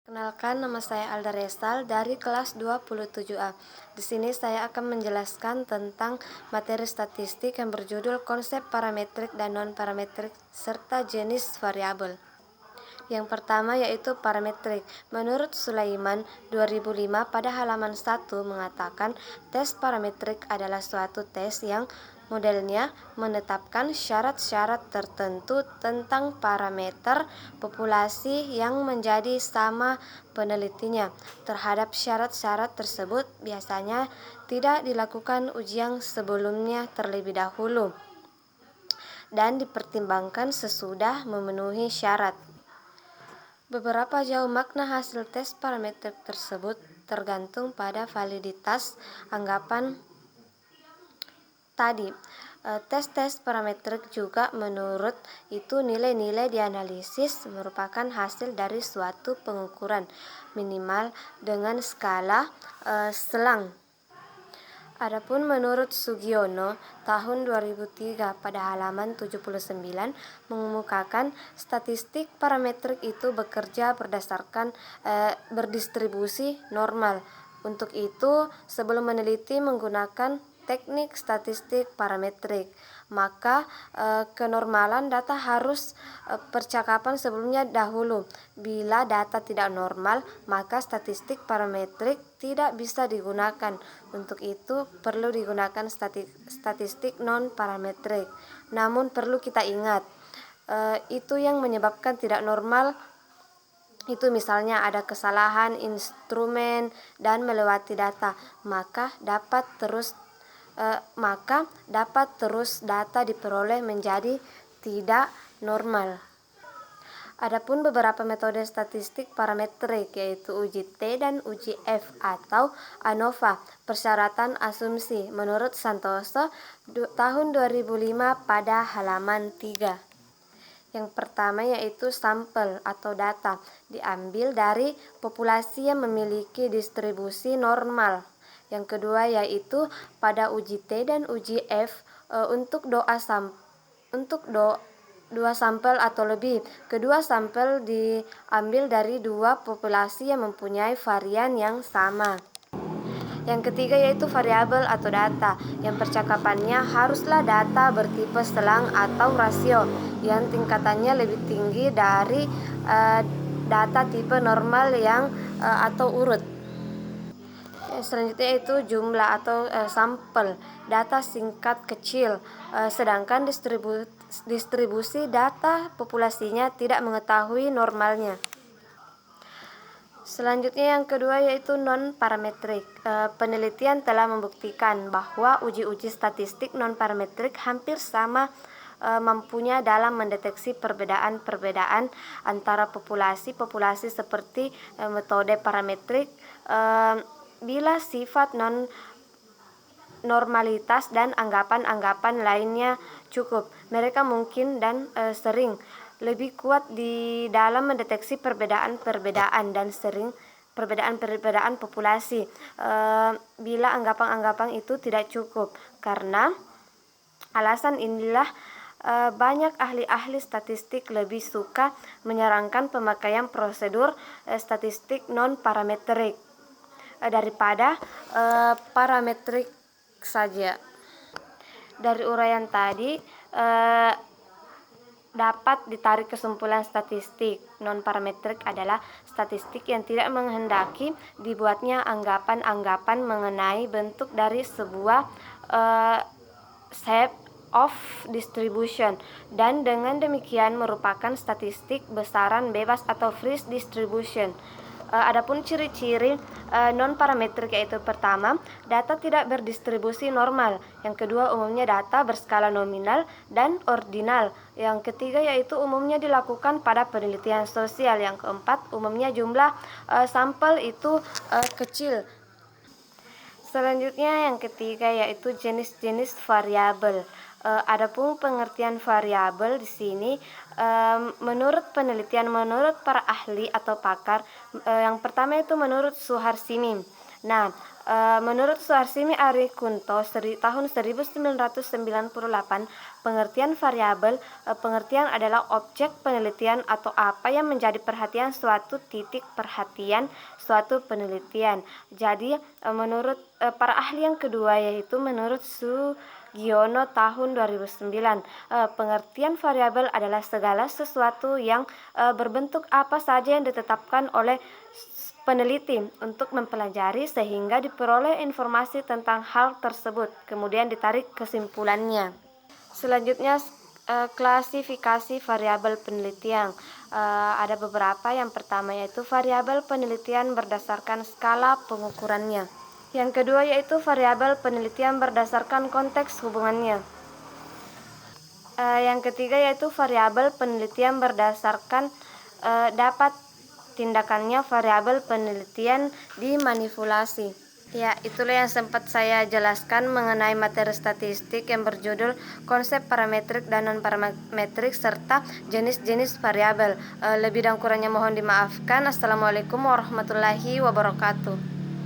Kenalkan, nama saya Alda Resal dari kelas 27A. Di sini saya akan menjelaskan tentang materi statistik yang berjudul konsep parametrik dan non-parametrik serta jenis variabel. Yang pertama yaitu parametrik. Menurut Sulaiman 2005 pada halaman 1 mengatakan tes parametrik adalah suatu tes yang modelnya menetapkan syarat-syarat tertentu tentang parameter populasi yang menjadi sama penelitinya. Terhadap syarat-syarat tersebut biasanya tidak dilakukan ujian sebelumnya terlebih dahulu dan dipertimbangkan sesudah memenuhi syarat. Beberapa jauh makna hasil tes parametrik tersebut tergantung pada validitas anggapan tadi. Tes-tes parametrik juga menurut itu nilai-nilai dianalisis merupakan hasil dari suatu pengukuran minimal dengan skala selang. Adapun menurut Sugiono tahun 2003 pada halaman 79 mengemukakan statistik parametrik itu bekerja berdasarkan berdistribusi normal. Untuk itu, sebelum meneliti menggunakan teknik statistik parametrik, maka kenormalan data harus percakapan sebelumnya dahulu. Bila data tidak normal, maka statistik parametrik tidak bisa digunakan. Untuk itu perlu digunakan statistik non-parametrik. Namun perlu kita ingat, itu yang menyebabkan tidak normal itu misalnya ada kesalahan instrumen dan melewati data, maka dapat terus data diperoleh menjadi tidak normal. Adapun beberapa metode statistik parametrik yaitu uji T dan uji F atau ANOVA, persyaratan asumsi menurut Santoso tahun 2005 pada halaman 3. Yang pertama yaitu sampel atau data diambil dari populasi yang memiliki distribusi normal. Yang kedua yaitu pada uji T dan uji F untuk dua sampel atau lebih. Kedua sampel diambil dari dua populasi yang mempunyai varian yang sama. Yang ketiga yaitu variabel atau data, yang percakapannya haruslah data bertipe selang atau rasio, yang tingkatannya lebih tinggi dari data tipe normal yang atau urut. Selanjutnya itu jumlah atau sampel data singkat kecil, sedangkan distribusi data populasinya tidak mengetahui normalnya. Selanjutnya yang kedua yaitu non-parametrik. Penelitian telah membuktikan bahwa uji-uji statistik non-parametrik hampir sama mampunya dalam mendeteksi perbedaan-perbedaan antara populasi-populasi seperti metode parametrik bila sifat normalitas dan anggapan-anggapan lainnya cukup. Mereka mungkin dan sering lebih kuat di dalam mendeteksi perbedaan-perbedaan dan sering perbedaan-perbedaan populasi bila anggapan-anggapan itu tidak cukup. Karena alasan inilah banyak ahli-ahli statistik lebih suka menyarankan pemakaian prosedur statistik non-parametrik daripada parametrik saja. Dari uraian tadi dapat ditarik kesimpulan statistik non-parametrik adalah statistik yang tidak menghendaki dibuatnya anggapan-anggapan mengenai bentuk dari sebuah shape of distribution, dan dengan demikian merupakan statistik besaran bebas atau free distribution. Adapun ciri-ciri non-parametrik yaitu pertama, data tidak berdistribusi normal. Yang kedua, umumnya data berskala nominal dan ordinal. Yang ketiga yaitu umumnya dilakukan pada penelitian sosial. Yang keempat, umumnya jumlah sampel itu kecil. Selanjutnya yang ketiga yaitu jenis-jenis variabel. Adapun pengertian variabel di sini menurut penelitian, menurut para ahli atau pakar, yang pertama itu menurut Suharsimin. Nah, Menurut Suharsimi Arikunto tahun 1998, pengertian variabel pengertian adalah objek penelitian atau apa yang menjadi perhatian suatu titik perhatian suatu penelitian. Jadi menurut para ahli yang kedua, yaitu menurut Sugiono tahun 2009, pengertian variabel adalah segala sesuatu yang berbentuk apa saja yang ditetapkan oleh peneliti untuk mempelajari sehingga diperoleh informasi tentang hal tersebut, kemudian ditarik kesimpulannya. Selanjutnya, klasifikasi variabel penelitian. Ada beberapa. Yang pertama yaitu variabel penelitian berdasarkan skala pengukurannya. Yang kedua yaitu variabel penelitian berdasarkan konteks hubungannya. Yang ketiga yaitu variabel penelitian berdasarkan dapat tindakannya variabel penelitian dimanipulasi. Ya, itulah yang sempat saya jelaskan mengenai materi statistik yang berjudul konsep parametrik dan non-parametrik serta jenis-jenis variabel. Lebih dan kurangnya mohon dimaafkan. Assalamualaikum warahmatullahi wabarakatuh.